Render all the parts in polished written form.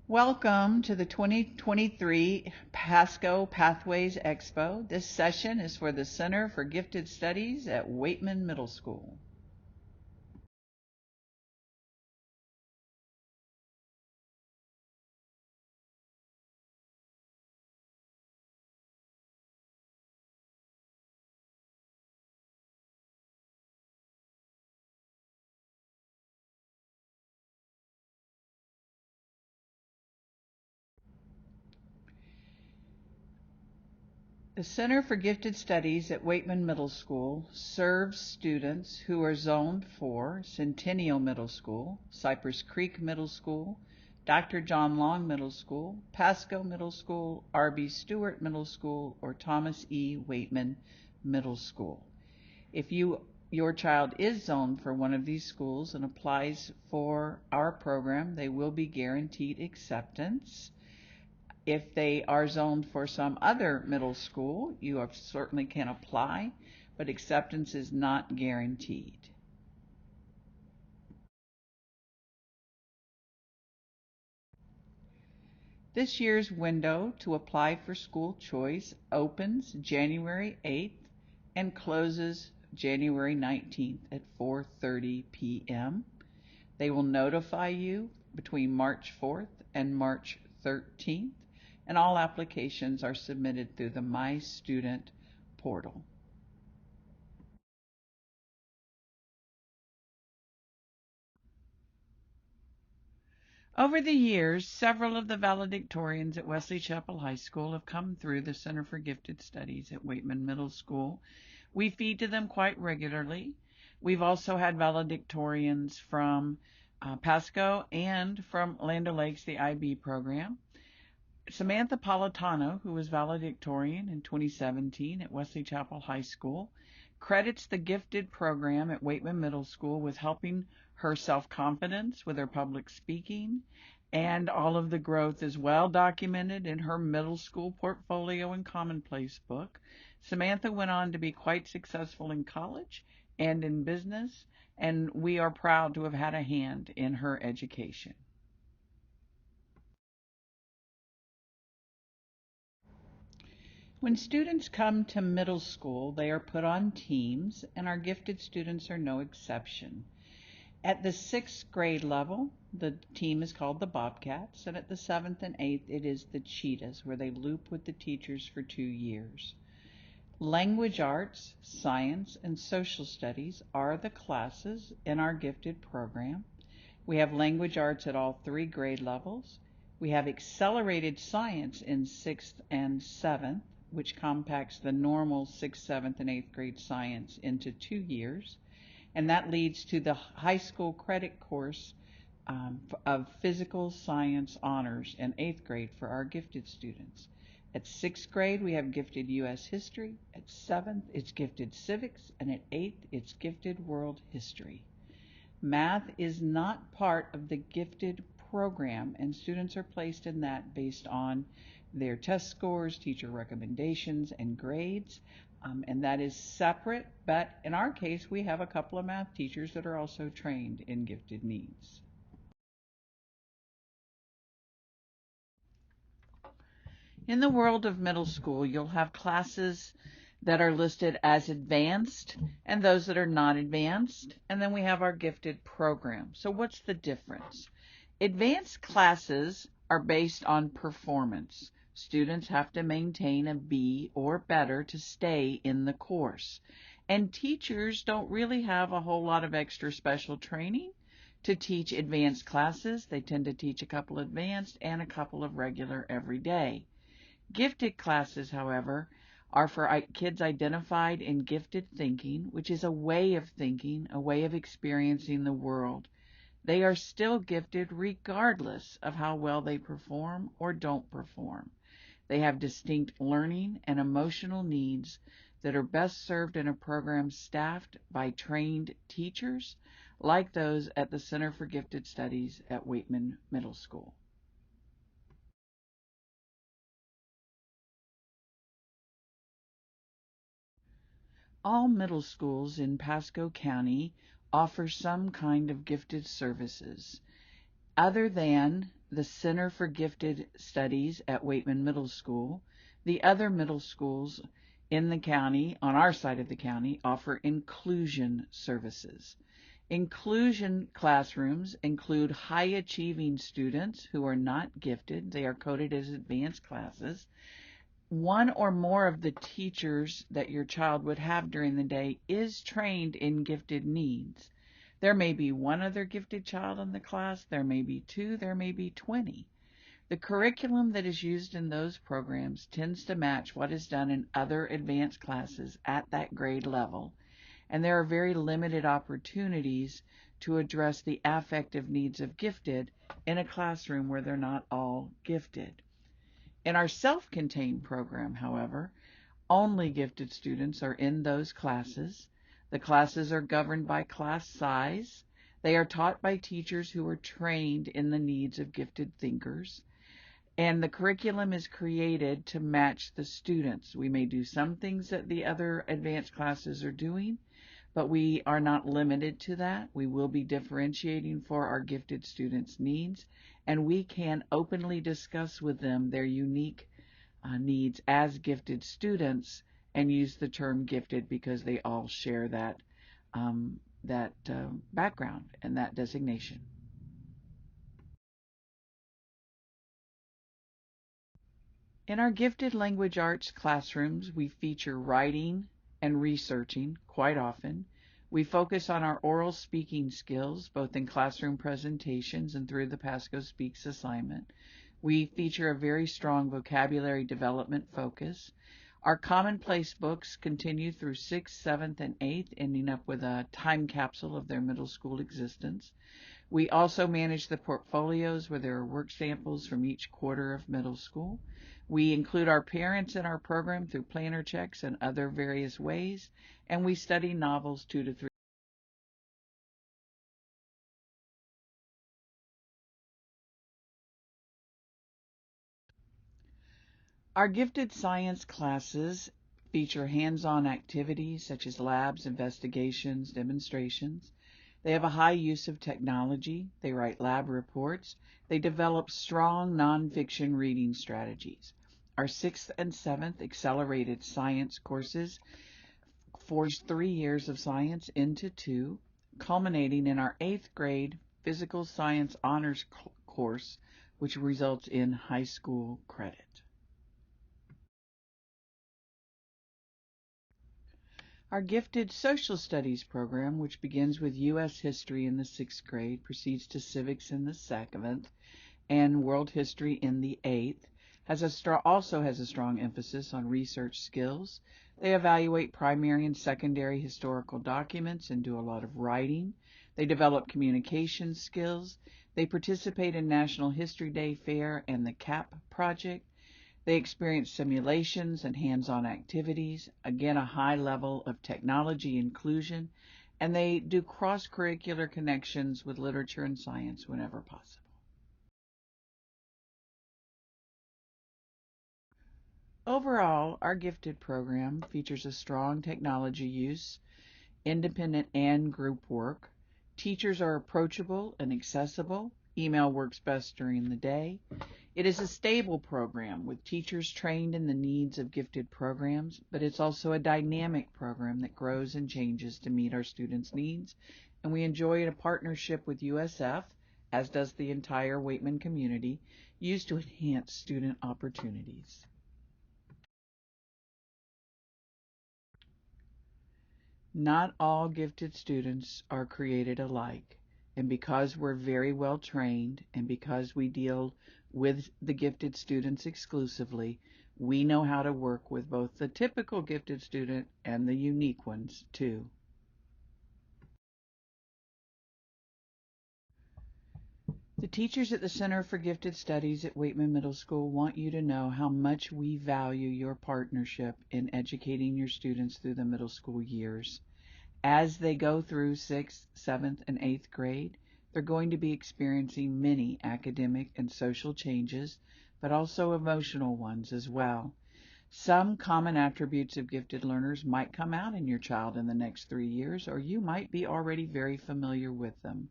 Welcome to the 2023 Pasco Pathways Expo. This session is for the Center for Gifted Studies at Weightman Middle School. The Center for Gifted Studies at Weightman Middle School serves students who are zoned for Centennial Middle School, Cypress Creek Middle School, Dr. John Long Middle School, Pasco Middle School, R.B. Stewart Middle School, or Thomas E. Weightman Middle School. If your child is zoned for one of these schools and applies for our program, they will be guaranteed acceptance. If they are zoned for some other middle school, you certainly can apply, but acceptance is not guaranteed. This year's window to apply for school choice opens January 8th and closes January 19th at 4:30 p.m. They will notify you between March 4th and March 13th, and all applications are submitted through the My Student portal. Over the years, several of the valedictorians at Wesley Chapel High School have come through the Center for Gifted Studies at Weightman Middle School. We feed to them quite regularly. We've also had valedictorians from Pasco and from Land O'Lakes, the IB program. Samantha Politano, who was valedictorian in 2017 at Wesley Chapel High School, credits the gifted program at Weightman Middle School with helping her self-confidence with her public speaking, and all of the growth is well documented in her middle school portfolio and commonplace book. Samantha went on to be quite successful in college and in business, and we are proud to have had a hand in her education. When students come to middle school, they are put on teams, and our gifted students are no exception. At the 6th grade level, the team is called the Bobcats, and at the 7th and 8th, it is the Cheetahs, where they loop with the teachers for 2 years. Language arts, science, and social studies are the classes in our gifted program. We have language arts at all 3 grade levels. We have accelerated science in 6th and 7th, which compacts the normal 6th, 7th, and 8th grade science into 2 years. And that leads to the high school credit course of physical science honors in 8th grade for our gifted students. At 6th grade, we have gifted U.S. history. At 7th, it's gifted civics. And at 8th, it's gifted world history. Math is not part of the gifted program, and students are placed in that based on their test scores, teacher recommendations, and grades. And that is separate, but in our case, we have a couple of math teachers that are also trained in gifted needs. In the world of middle school, you'll have classes that are listed as advanced and those that are not advanced, and then we have our gifted program. So what's the difference? Advanced classes are based on performance. Students have to maintain a B or better to stay in the course. And teachers don't really have a whole lot of extra special training to teach advanced classes. They tend to teach a couple advanced and a couple of regular every day. Gifted classes, however, are for kids identified in gifted thinking, which is a way of thinking, a way of experiencing the world. They are still gifted regardless of how well they perform or don't perform. They have distinct learning and emotional needs that are best served in a program staffed by trained teachers like those at the Center for Gifted Studies at Weightman Middle School. All middle schools in Pasco County offer some kind of gifted services. Other than the Center for Gifted Studies at Weightman Middle School. The other middle schools in the county, on our side of the county, offer inclusion services. Inclusion classrooms include high-achieving students who are not gifted. They are coded as advanced classes. One or more of the teachers that your child would have during the day is trained in gifted needs. There may be one other gifted child in the class, there may be two, there may be 20. The curriculum that is used in those programs tends to match what is done in other advanced classes at that grade level, and there are very limited opportunities to address the affective needs of gifted in a classroom where they're not all gifted. In our self-contained program, however, only gifted students are in those classes. The classes are governed by class size. They are taught by teachers who are trained in the needs of gifted thinkers. And the curriculum is created to match the students. We may do some things that the other advanced classes are doing, but we are not limited to that. We will be differentiating for our gifted students' needs, and we can openly discuss with them their unique needs as gifted students and use the term gifted because they all share that background and that designation. In our gifted language arts classrooms, we feature writing and researching quite often. We focus on our oral speaking skills, both in classroom presentations and through the Pasco Speaks assignment. We feature a very strong vocabulary development focus. Our commonplace books continue through 6th, 7th, and 8th, ending up with a time capsule of their middle school existence. We also manage the portfolios where there are work samples from each quarter of middle school. We include our parents in our program through planner checks and other various ways, and we study novels 2 to 3. Our gifted science classes feature hands-on activities such as labs, investigations, demonstrations. They have a high use of technology. They write lab reports. They develop strong nonfiction reading strategies. Our 6th and 7th accelerated science courses force 3 years of science into 2, culminating in our 8th grade physical science honors course, which results in high school credit. Our gifted social studies program, which begins with U.S. history in the 6th grade, proceeds to civics in the 7th, and world history in the 8th, also has a strong emphasis on research skills. They evaluate primary and secondary historical documents and do a lot of writing. They develop communication skills. They participate in National History Day Fair and the CAP project. They experience simulations and hands-on activities, again a high level of technology inclusion, and they do cross-curricular connections with literature and science whenever possible. Overall, our gifted program features a strong technology use, independent and group work. Teachers are approachable and accessible. Email works best during the day. It is a stable program with teachers trained in the needs of gifted programs, but it's also a dynamic program that grows and changes to meet our students' needs, and we enjoy a partnership with USF, as does the entire Weightman community, used to enhance student opportunities. Not all gifted students are created alike, and because we're very well trained and because we deal with the gifted students exclusively, we know how to work with both the typical gifted student and the unique ones too. The teachers at the Center for Gifted Studies at Weightman Middle School want you to know how much we value your partnership in educating your students through the middle school years. As they go through 6th, 7th, and 8th grade, they're going to be experiencing many academic and social changes, but also emotional ones as well. Some common attributes of gifted learners might come out in your child in the next 3 years, or you might be already very familiar with them.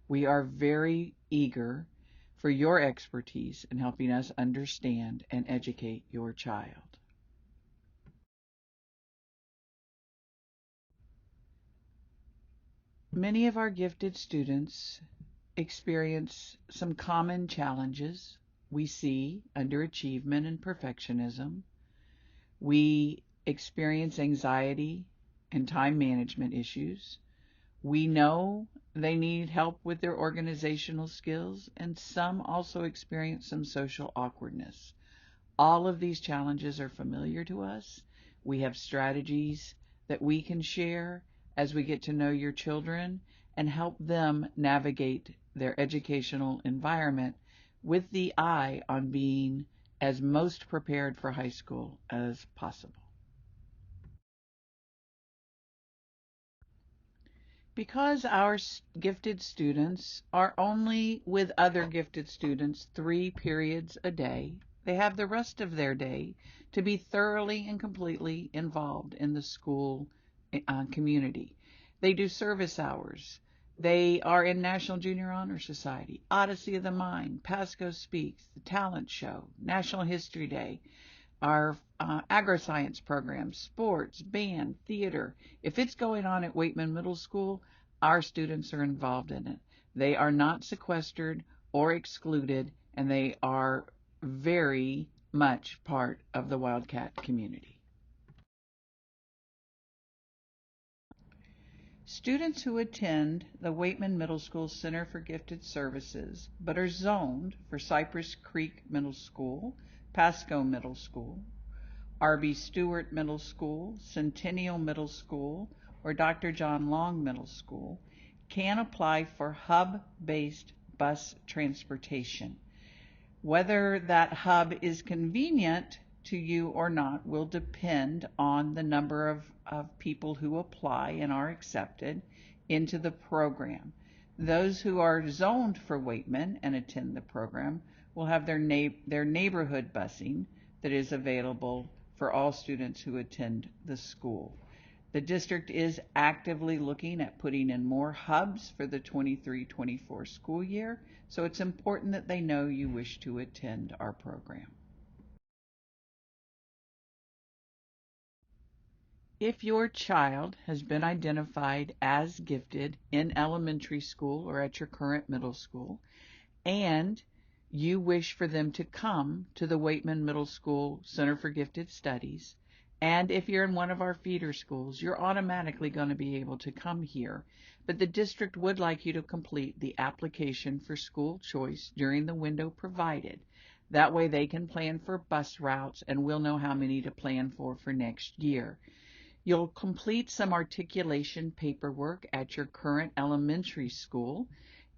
We are very eager for your expertise in helping us understand and educate your child. Many of our gifted students experience some common challenges we see: underachievement and perfectionism. We experience anxiety and time management issues. We know they need help with their organizational skills, and some also experience some social awkwardness. All of these challenges are familiar to us. We have strategies that we can share as we get to know your children and help them navigate their educational environment with the eye on being as most prepared for high school as possible. Because our gifted students are only with other gifted students 3 periods a day, they have the rest of their day to be thoroughly and completely involved in the school community. They do service hours. They are in National Junior Honor Society, Odyssey of the Mind, Pasco Speaks, the Talent Show, National History Day, our agri-science programs, sports, band, theater. If it's going on at Weightman Middle School, our students are involved in it. They are not sequestered or excluded, and they are very much part of the Wildcat community. Students who attend the Weightman Middle School Center for Gifted Services but are zoned for Cypress Creek Middle School, Pasco Middle School, R.B. Stewart Middle School, Centennial Middle School, or Dr. John Long Middle School can apply for hub-based bus transportation. Whether that hub is convenient to you or not will depend on the number of people who apply and are accepted into the program. Those who are zoned for Weightman and attend the program will have their neighborhood busing that is available for all students who attend the school. The district is actively looking at putting in more hubs for the 23-24 school year, so it's important that they know you wish to attend our program. If your child has been identified as gifted in elementary school or at your current middle school, and you wish for them to come to the Weightman Middle School Center for Gifted Studies, and if you're in one of our feeder schools, you're automatically going to be able to come here. But the district would like you to complete the application for school choice during the window provided. That way they can plan for bus routes, and we'll know how many to plan for next year. You'll complete some articulation paperwork at your current elementary school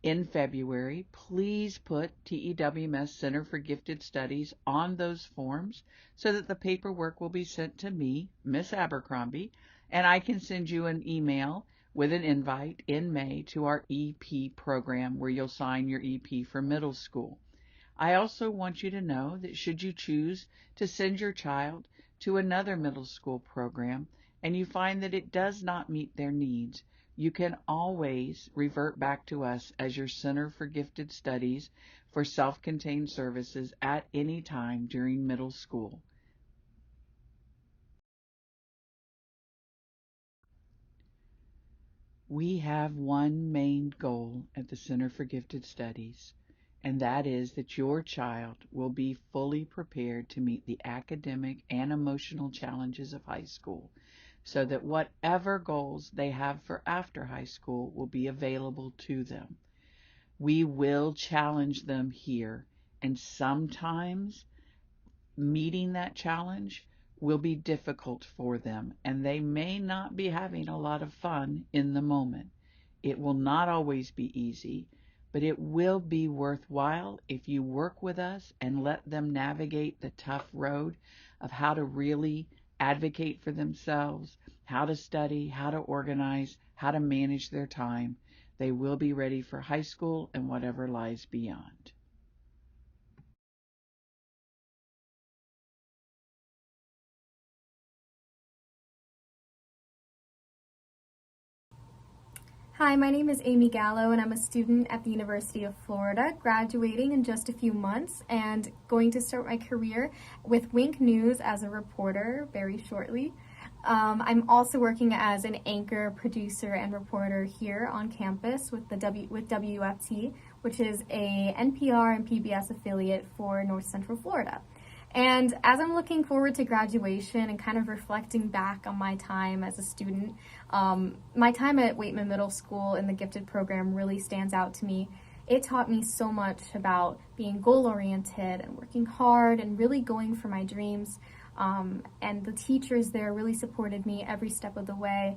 in February. Please put TEWMS Center for Gifted Studies on those forms so that the paperwork will be sent to me, Miss Abercrombie, and I can send you an email with an invite in May to our EP program where you'll sign your EP for middle school. I also want you to know that should you choose to send your child to another middle school program and you find that it does not meet their needs, you can always revert back to us as your Center for Gifted Studies for self-contained services at any time during middle school. We have one main goal at the Center for Gifted Studies, and that is that your child will be fully prepared to meet the academic and emotional challenges of high school, so that whatever goals they have for after high school will be available to them. We will challenge them here, and sometimes meeting that challenge will be difficult for them, and they may not be having a lot of fun in the moment. It will not always be easy, but it will be worthwhile if you work with us and let them navigate the tough road of how to really advocate for themselves, how to study, how to organize, how to manage their time. They will be ready for high school and whatever lies beyond. Hi, my name is Amy Gallo, and I'm a student at the University of Florida, graduating in just a few months and going to start my career with Wink News as a reporter very shortly. I'm also working as an anchor, producer, and reporter here on campus with WFT, which is a NPR and PBS affiliate for North Central Florida. And as I'm looking forward to graduation and kind of reflecting back on my time as a student, my time at Weightman Middle School in the gifted program really stands out to me. It taught me so much about being goal-oriented and working hard and really going for my dreams. And the teachers there really supported me every step of the way.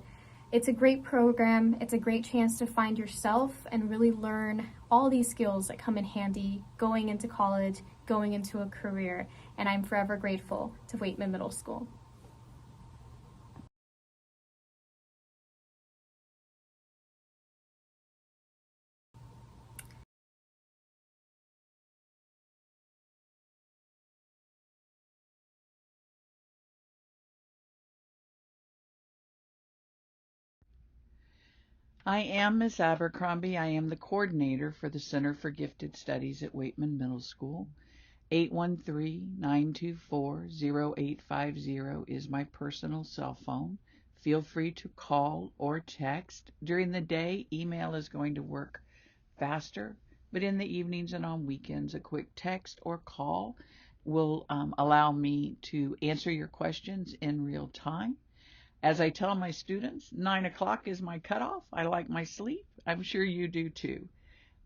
It's a great program. It's a great chance to find yourself and really learn all these skills that come in handy going into college, going into a career. And I'm forever grateful to Weightman Middle School. I am Miss Abercrombie. I am the coordinator for the Center for Gifted Studies at Weightman Middle School. 813-924-0850 is my personal cell phone. Feel free to call or text. During the day, email is going to work faster, but in the evenings and on weekends, a quick text or call will allow me to answer your questions in real time. As I tell my students, 9 o'clock is my cutoff. I like my sleep. I'm sure you do too.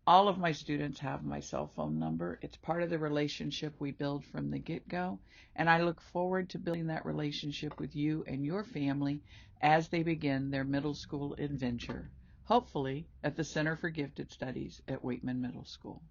All of my students have my cell phone number. It's part of the relationship we build from the get-go, and I look forward to building that relationship with you and your family as they begin their middle school adventure, hopefully at the Center for Gifted Studies at Weightman Middle School.